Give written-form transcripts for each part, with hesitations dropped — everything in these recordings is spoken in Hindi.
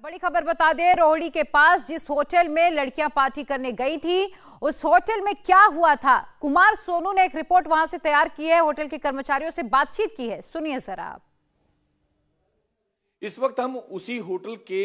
बड़ी खबर बता दें, रोहिणी के पास जिस होटल में लड़कियां पार्टी करने गई थी, उस होटल में क्या हुआ था। कुमार सोनू ने एक रिपोर्ट वहां से तैयार की है, होटल के कर्मचारियों से बातचीत की है, सुनिए जरा आप। इस वक्त हम उसी होटल के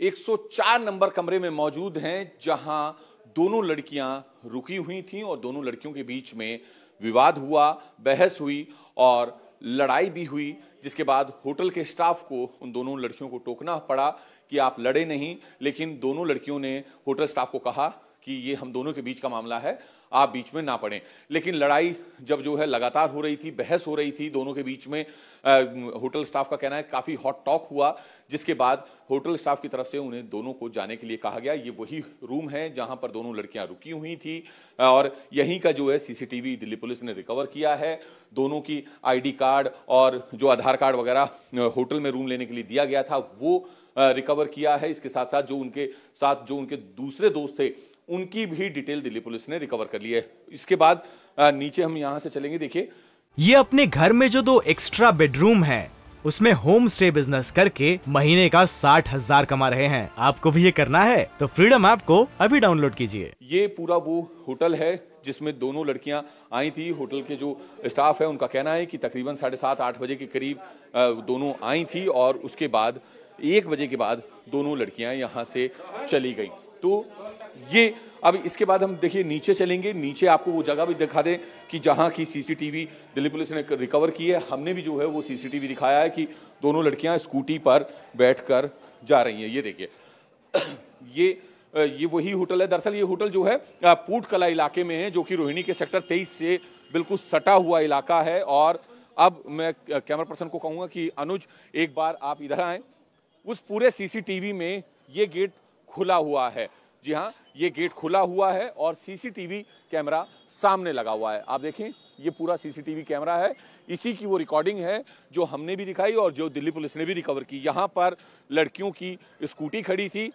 104 नंबर कमरे में मौजूद हैं, जहां दोनों लड़कियां रुकी हुई थीं और दोनों लड़कियों के बीच में विवाद हुआ, बहस हुई और लड़ाई भी हुई, जिसके बाद होटल के स्टाफ को उन दोनों लड़कियों को टोकना पड़ा कि आप लड़े नहीं। लेकिन दोनों लड़कियों ने होटल स्टाफ को कहा कि ये हम दोनों के बीच का मामला है, आप बीच में ना पड़ें। लेकिन लड़ाई जब जो है लगातार हो रही थी, बहस हो रही थी दोनों के बीच में, होटल स्टाफ का कहना है काफी हॉट टॉक हुआ, जिसके बाद होटल स्टाफ की तरफ से उन्हें दोनों को जाने के लिए कहा गया। ये वही रूम है जहां पर दोनों लड़कियां रुकी हुई थी और यहीं का जो है सीसीटीवी दिल्ली पुलिस ने रिकवर किया है। दोनों की आईडी कार्ड और जो आधार कार्ड वगैरह होटल में रूम लेने के लिए दिया गया था वो रिकवर किया है। इसके साथ साथ जो उनके दूसरे दोस्त थे उनकी भी डिटेल दिल्ली पुलिस ने रिकवर कर ली है। इसके बाद नीचे हम यहां से चलेंगे। देखिए, ये अपने घर में जो 2 एक्स्ट्रा बेडरूम है उसमें होम स्टे बिजनेस करके महीने का 60,000 कमा रहे हैं। आपको भी ये करना है तो फ्रीडम ऐप को अभी डाउनलोड कीजिए। ये पूरा वो होटल है जिसमें दोनों लड़कियां आई थी। होटल के जो स्टाफ है उनका कहना है कि तकरीबन 7:30-8 बजे के करीब दोनों आई थी और उसके बाद 1 बजे के बाद दोनों लड़कियां यहां से चली गई। तो ये अब इसके बाद हम देखिए नीचे चलेंगे। नीचे आपको वो जगह भी दिखा दें कि जहां की सीसीटीवी दिल्ली पुलिस ने रिकवर की है। हमने भी जो है वो सीसीटीवी दिखाया है कि दोनों लड़कियां स्कूटी पर बैठकर जा रही हैं। ये देखिए, ये वही होटल है। दरअसल ये होटल जो है पूट कला इलाके में है, जो कि रोहिणी के सेक्टर 23 से बिल्कुल सटा हुआ इलाका है। और अब मैं कैमरा पर्सन को कहूंगा कि अनुज, एक बार आप इधर आए। उस पूरे सीसीटीवी में ये गेट खुला हुआ है। जी हाँ, ये गेट खुला हुआ है और सीसीटीवी कैमरा सामने लगा हुआ है। आप देखें, ये पूरा सीसीटीवी कैमरा है, इसी की वो रिकॉर्डिंग है जो हमने भी दिखाई और जो दिल्ली पुलिस ने भी रिकवर की। यहाँ पर लड़कियों की स्कूटी खड़ी थी।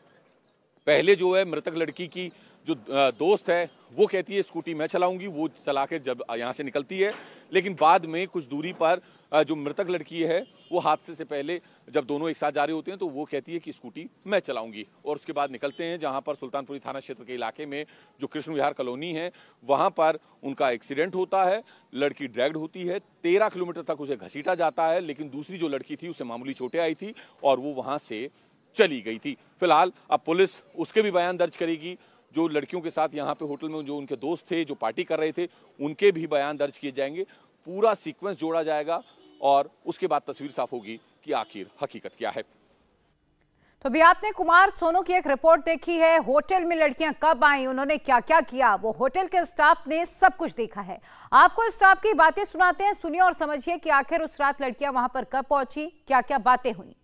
पहले जो है मृतक लड़की की जो दोस्त है वो कहती है स्कूटी मैं चलाऊंगी, वो चला के जब यहाँ से निकलती है। लेकिन बाद में कुछ दूरी पर जो मृतक लड़की है वो हादसे से पहले जब दोनों एक साथ जा रहे होते हैं तो वो कहती है कि स्कूटी मैं चलाऊंगी, और उसके बाद निकलते हैं जहां पर सुल्तानपुरी थाना क्षेत्र के इलाके में जो कृष्ण विहार कॉलोनी है वहां पर उनका एक्सीडेंट होता है। लड़की ड्रैग्ड होती है, 13 किलोमीटर तक उसे घसीटा जाता है। लेकिन दूसरी जो लड़की थी उसे मामूली चोटें आई थी और वो वहां से चली गई थी। फिलहाल अब पुलिस उसके भी बयान दर्ज करेगी। जो लड़कियों के साथ यहाँ पे होटल में जो उनके दोस्त थे जो पार्टी कर रहे थे उनके भी बयान दर्ज किए जाएंगे। पूरा सीक्वेंस जोड़ा जाएगा और उसके बाद तस्वीर साफ होगी कि आखिर हकीकत क्या है। तो अभी आपने कुमार सोनू की एक रिपोर्ट देखी है, होटल में लड़कियां कब आई, उन्होंने क्या क्या किया, वो होटल के स्टाफ ने सब कुछ देखा है। आपको स्टाफ की बातें सुनाते हैं, सुनिए और समझिए कि आखिर उस रात लड़कियां वहां पर कब पहुंची, क्या क्या बातें हुई।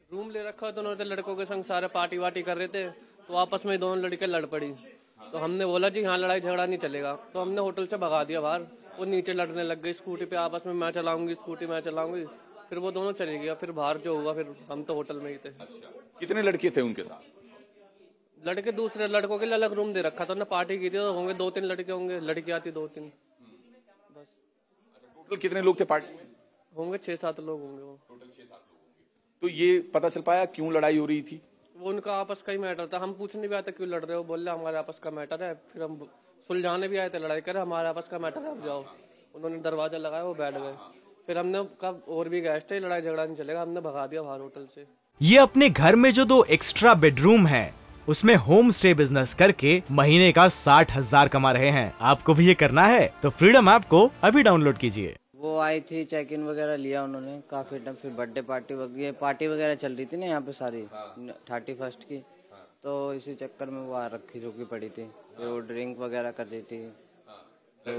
रूम ले रखा दोनों थे, लड़कों के संग सारे पार्टी वार्टी कर रहे थे, तो आपस में दोनों लड़के लड़ पड़ी। तो हमने बोला जी हाँ लड़ाई झगड़ा नहीं चलेगा, तो हमने होटल से भगा दिया बाहर। वो नीचे लड़ने लग गई स्कूटी पे, आपस में मैं चलाऊंगी स्कूटी मैं चलाऊंगी, फिर वो दोनों चली गया। फिर बाहर जो हुआ फिर हम तो होटल में ही थे। अच्छा, कितने लड़के थे उनके साथ? लड़के दूसरे लड़कों के लिए अलग रूम दे रखा था, उन्होंने पार्टी की थी, तो होंगे 2-3 लड़के होंगे, लड़कियां थी 2-3 बस। टोटल कितने लोग थे पार्टी में? होंगे 6-7 लोग होंगे वो। टोटल 6-7 लोग होंगे। तो ये पता चल पाया क्यों लड़ाई हो रही थी? वो उनका आपस का ही मैटर था। हम पूछने भी आए थे क्यों लड़ रहे हो, बोल रहे हमारे आपस का मैटर है। फिर हम सुलझाने भी आए थे, लड़ाई करे हमारे आपस का मैटर है अब जाओ। उन्होंने दरवाजा लगाया, वो बैठ गए। फिर हमने कहा और भी गेस्ट है, लड़ाई झगड़ा नहीं चलेगा, हमने भगा दिया बाहर होटल से। ये अपने घर में जो 2 एक्स्ट्रा बेडरूम है उसमें होम स्टे बिजनेस करके महीने का 60,000 कमा रहे हैं। आपको भी ये करना है तो फ्रीडम ऐप को अभी डाउनलोड कीजिए। वो आई थी, चेक इन वगैरह लिया उन्होंने काफी टाइम। फिर बर्थडे पार्टी वगैरह चल रही थी ना यहाँ पे सारी 31st की, तो इसी चक्कर में वो रुकी पड़ी थी। फिर वो ड्रिंक वगैरह कर रही थी। तो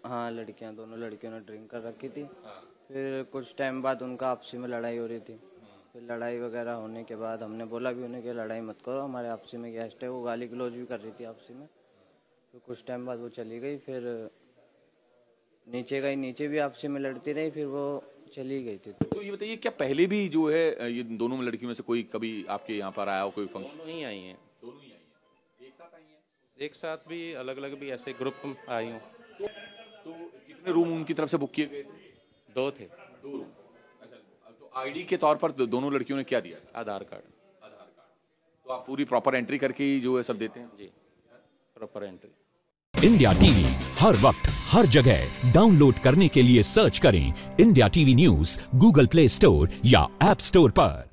हाँ लड़कियाँ, दोनों लड़कियों ने ड्रिंक कर रखी थी। फिर कुछ टाइम बाद उनका आपसी में लड़ाई हो रही थी। फिर लड़ाई वगैरह होने के बाद हमने बोला भी उन्हें कि लड़ाई मत करो, हमारे आपसी में गेस्ट है। वो गाली गलौज भी कर रही थी आपसी में। फिर कुछ टाइम बाद वो चली गई। फिर नीचे गई, नीचे भी आपसी में लड़ती रही, फिर वो चली गई थी। तो ये बताइए, क्या पहले भी जो है ये दोनों लड़कियों में से कोई कभी आपके यहाँ पर आया हो कोई फंक्शन? दोनों ही आई हैं। दोनों ही आई हैं। एक साथ आई हैं? एक साथ भी, अलग अलग भी, ऐसे ग्रुप आई हूँ। तो कितने रूम उनकी तरफ से बुक किए गए थे? 2 थे। 2 रूम। अच्छा, तो आईडी के तौर पर दोनों लड़कियों ने क्या दिया? आधार कार्ड। तो आप पूरी प्रॉपर एंट्री करके ही जो है सब देते हैं? जी, प्रॉपर एंट्री। इंडिया टीवी हर वक्त हर जगह डाउनलोड करने के लिए सर्च करें India TV news Google play store या ऐप स्टोर पर।